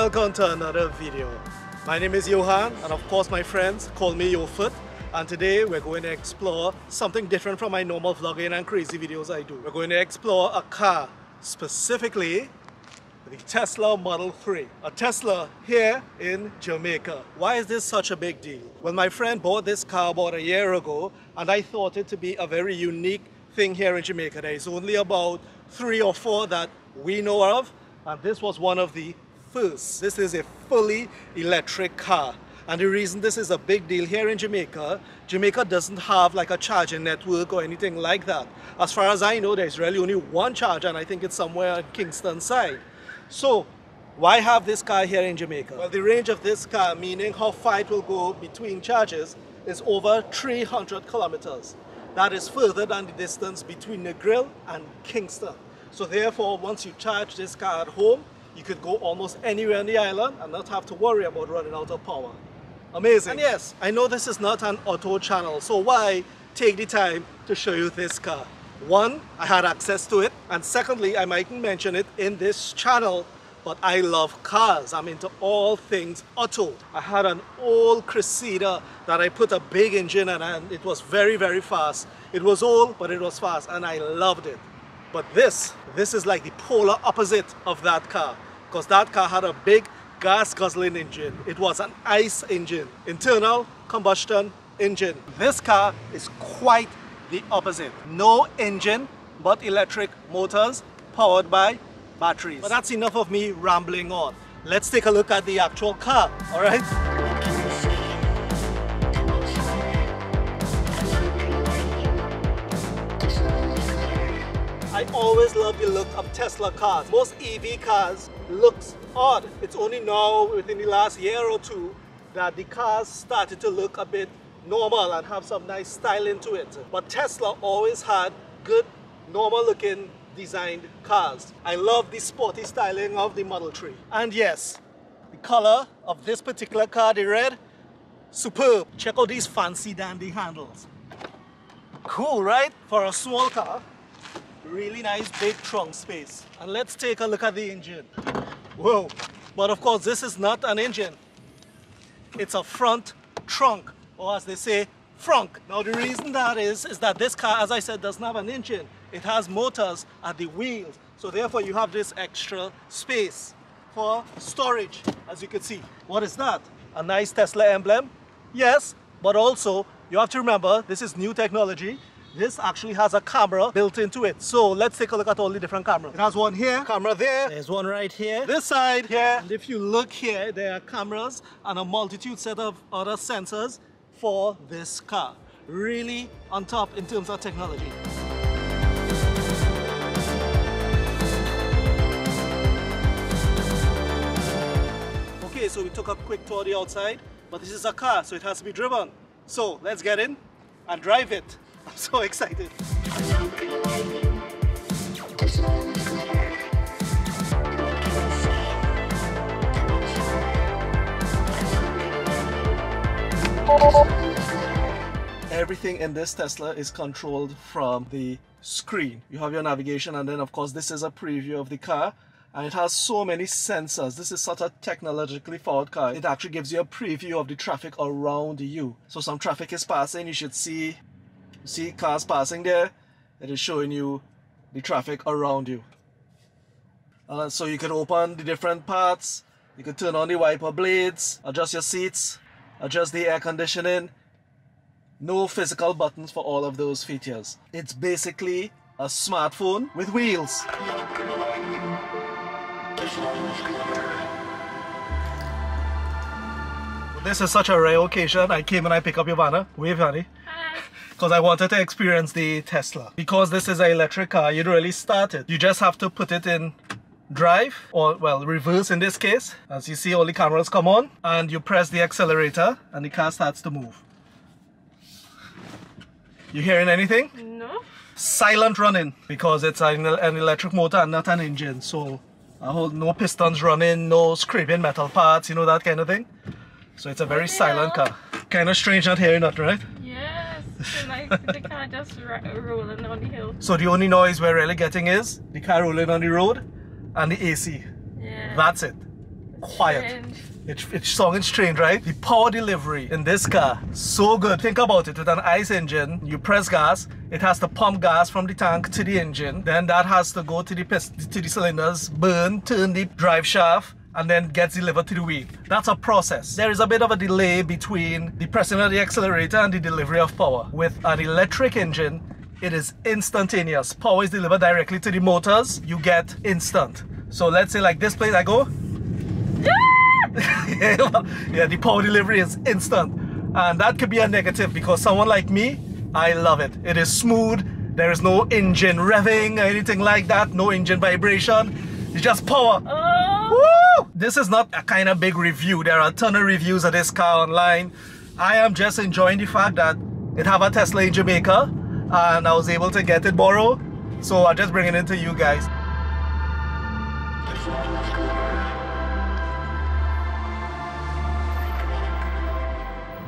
welcome to another video. My name is Johan, and of course my friends call me Yofoot. And today we're going to explore something different from my normal vlogging and crazy videos I do. We're going to explore a car, specifically the Tesla Model 3. A Tesla here in Jamaica. Why is this such a big deal? Well, my friend bought this car about a year ago, and I thought it to be a very unique thing here in Jamaica. There is only about 3 or 4 that we know of, and this was one of the first. This is a fully electric car. And the reason this is a big deal here in Jamaica, Jamaica doesn't have like a charging network or anything like that. As far as I know, there's really only one charger, and I think it's somewhere in Kingston side. So why have this car here in Jamaica? Well, the range of this car, meaning how far it will go between charges, is over 300 kilometers. That is further than the distance between Negril and Kingston. So therefore, once you charge this car at home, you could go almost anywhere on the island and not have to worry about running out of power. Amazing. And yes, I know this is not an auto channel, so why take the time to show you this car? One, I had access to it, and secondly, I mightn't mention it in this channel, but I love cars. I'm into all things auto. I had an old Cressida that I put a big engine in, and it was very, very fast. It was old, but it was fast, and I loved it. But this is like the polar opposite of that car, because that car had a big gas guzzling engine. It was an ICE engine, internal combustion engine. This car is quite the opposite. No engine, but electric motors powered by batteries. But that's enough of me rambling on. Let's take a look at the actual car, all right? I always love the look of Tesla cars. Most EV cars looks odd. It's only now, within the last year or two, that the cars started to look a bit normal and have some nice style into it. But Tesla always had good, normal looking designed cars. I love the sporty styling of the Model 3. And yes, the color of this particular car, the red, superb. Check out these fancy dandy handles. Cool, right? For a small car. Really nice big trunk space. And let's take a look at the engine. Whoa. But of course, this is not an engine. It's a front trunk, or as they say, frunk. Now the reason that is that this car, as I said, doesn't have an engine. It has motors at the wheels. So therefore you have this extra space for storage, as you can see. What is that? A nice Tesla emblem? Yes, but also you have to remember this is new technology. This actually has a camera built into it. So let's take a look at all the different cameras. It has one here, camera there. There's one right here. This side here. And if you look here, there are cameras and a multitude set of other sensors for this car. Really on top in terms of technology. Okay, so we took a quick tour of the outside, but this is a car, so it has to be driven. So let's get in and drive it. I'm so excited. Everything in this Tesla is controlled from the screen. You have your navigation, and then of course this is a preview of the car. And it has so many sensors. This is such a technologically forward car. It actually gives you a preview of the traffic around you. So some traffic is passing, you should see cars passing there. It is showing you the traffic around you. So you can open the different parts. You can turn on the wiper blades, adjust your seats, adjust the air conditioning. No physical buttons for all of those features. It's basically a smartphone with wheels. This is such a rare occasion. I came and I pick up your banner. Wave, honey. Because I wanted to experience the Tesla. Because this is an electric car, you don't really start it. You just have to put it in drive, or well, reverse in this case. As you see, all the cameras come on, and you press the accelerator, and the car starts to move. You hearing anything? No. Silent running, because it's an electric motor and not an engine. So, no pistons running, no scraping metal parts, you know, that kind of thing. So it's a very silent car. Kind of strange not hearing that, right? Yes. So like the car just rolling on the hill. So the only noise we're really getting is the car rolling on the road and the AC. Yeah. That's it. quiet. Strange. It's sounding strange, right? The power delivery in this car, so good. Think about it, with an ICE engine, you press gas, it has to pump gas from the tank to the engine, then that has to go to the cylinders, burn, turn the drive shaft, and then gets delivered to the wheel. That's a process. There is a bit of a delay between the pressing of the accelerator and the delivery of power. With an electric engine, it is instantaneous. Power is delivered directly to the motors, you get instant. So let's say like this place I go, yeah, the power delivery is instant, and that could be a negative because someone like me, I love it. It is smooth, there is no engine revving or anything like that, no engine vibration, it's just power. Woo! This is not a kind of big review. There are a ton of reviews of this car online. I am just enjoying the fact that it have a Tesla in Jamaica and I was able to get it borrowed, so I'll just bring it into you guys.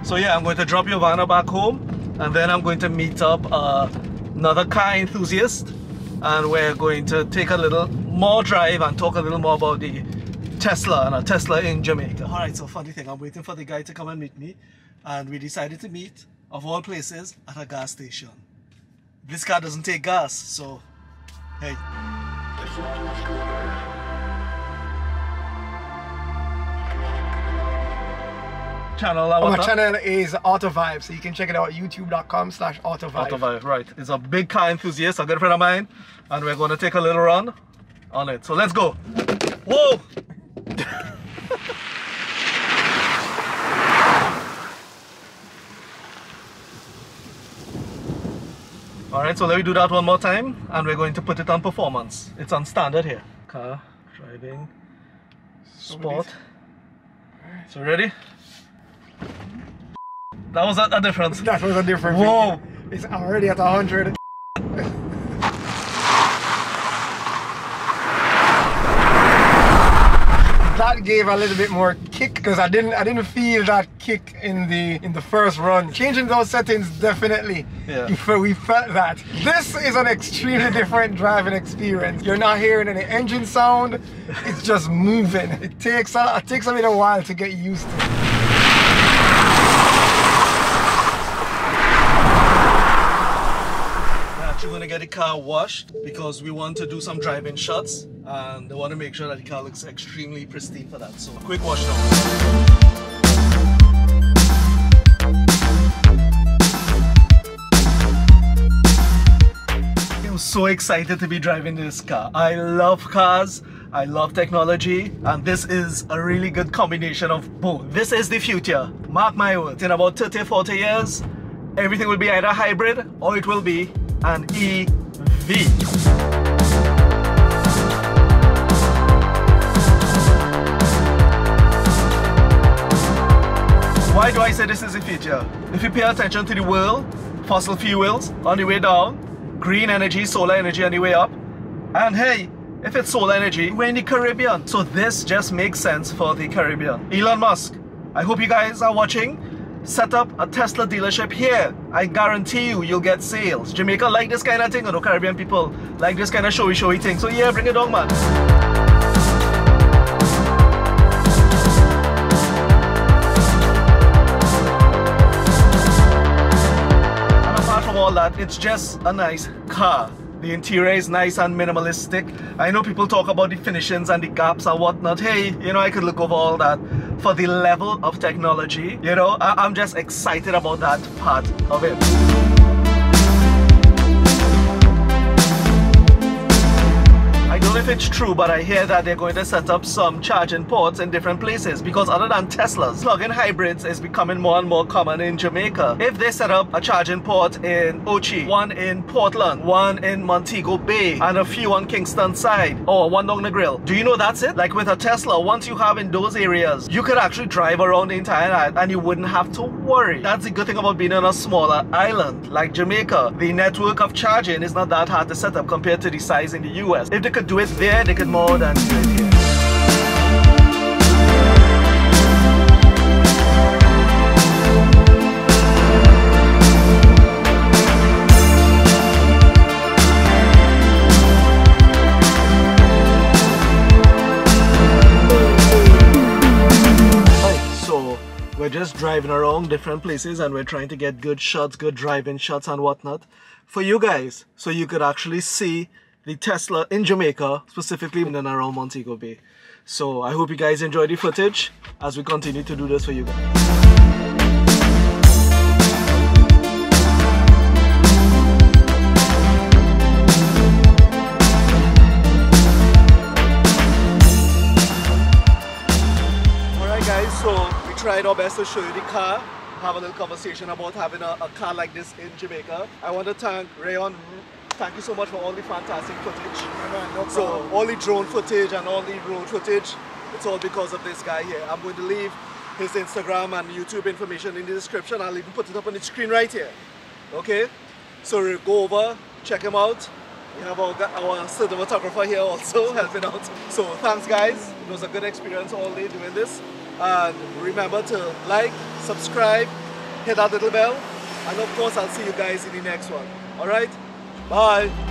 So yeah, I'm going to drop Giovanna back home, and then I'm going to meet up another car enthusiast, and we're going to take a little more drive and talk a little more about the Tesla and a Tesla in Jamaica. Alright, so funny thing, I'm waiting for the guy to come and meet me, and we decided to meet, of all places, at a gas station. This car doesn't take gas, so hey. Channel, my channel is Autovive, so you can check it out, youtube.com/Autovive. Autovive, right. It's a big car enthusiast, a good friend of mine, and we're going to take a little run on it. So let's go. Whoa! Alright, so let me do that one more time, and we're going to put it on performance. It's on standard here. Car, driving, sport. So ready? That was a difference. That was a difference. Whoa! It's already at 100. That gave a little bit more kick because I didn't feel that kick in the first run. Changing those settings, definitely. Yeah. We felt that. This is an extremely different driving experience. You're not hearing any engine sound. It's just moving. It takes a little while to get used to. We're going to get the car washed because we want to do some driving shots, and I want to make sure that the car looks extremely pristine for that. So a quick wash down. I'm so excited to be driving this car. I love cars, I love technology, and this is a really good combination of both. This is the future. Mark my words, in about 30-40 years, everything will be either hybrid or it will be an EV. Why do I say this is the future? If you pay attention to the world, fossil fuels on the way down, green energy, solar energy on the way up, and hey, if it's solar energy, we're in the Caribbean. So this just makes sense for the Caribbean. Elon Musk, I hope you guys are watching. Set up a Tesla dealership here. I guarantee you'll get sales. Jamaica like this kind of thing, or the Caribbean people like this kind of showy thing. So yeah, bring it on, man. And apart from all that, it's just a nice car. The interior is nice and minimalistic. I know people talk about the finishings and the gaps and whatnot. Hey, you know, I could look over all that. For the level of technology, you know, I'm just excited about that part of it. I don't know if it's true, but I hear that they're going to set up some charging ports in different places, because other than Teslas, plug-in hybrids is becoming more and more common in Jamaica. If they set up a charging port in Ochi, one in Portland, one in Montego Bay, and a few on Kingston side, or one down the grill, do you know that's it? Like with a Tesla, once you have in those areas, you could actually drive around the entire island and you wouldn't have to worry. That's the good thing about being on a smaller island like Jamaica. The network of charging is not that hard to set up compared to the size in the US. If they could do it there, they could more than do it here. driving around different places and we're trying to get good shots, good driving shots and whatnot for you guys, so you could actually see the Tesla in Jamaica, specifically in and around Montego Bay. So I hope you guys enjoy the footage as we continue to do this for you guys. So we tried our best to show you the car, have a little conversation about having a car like this in Jamaica. I want to thank Rayon. Thank you so much for all the fantastic footage. So all the drone footage and all the road footage, it's all because of this guy here. I'm going to leave his Instagram and YouTube information in the description. I'll even put it up on the screen right here. Okay? So go over, check him out. We have our cinematographer here also helping out. So thanks guys. It was a good experience all day doing this. And remember to like, subscribe, hit that little bell, and of course I'll see you guys in the next one. Alright? Bye!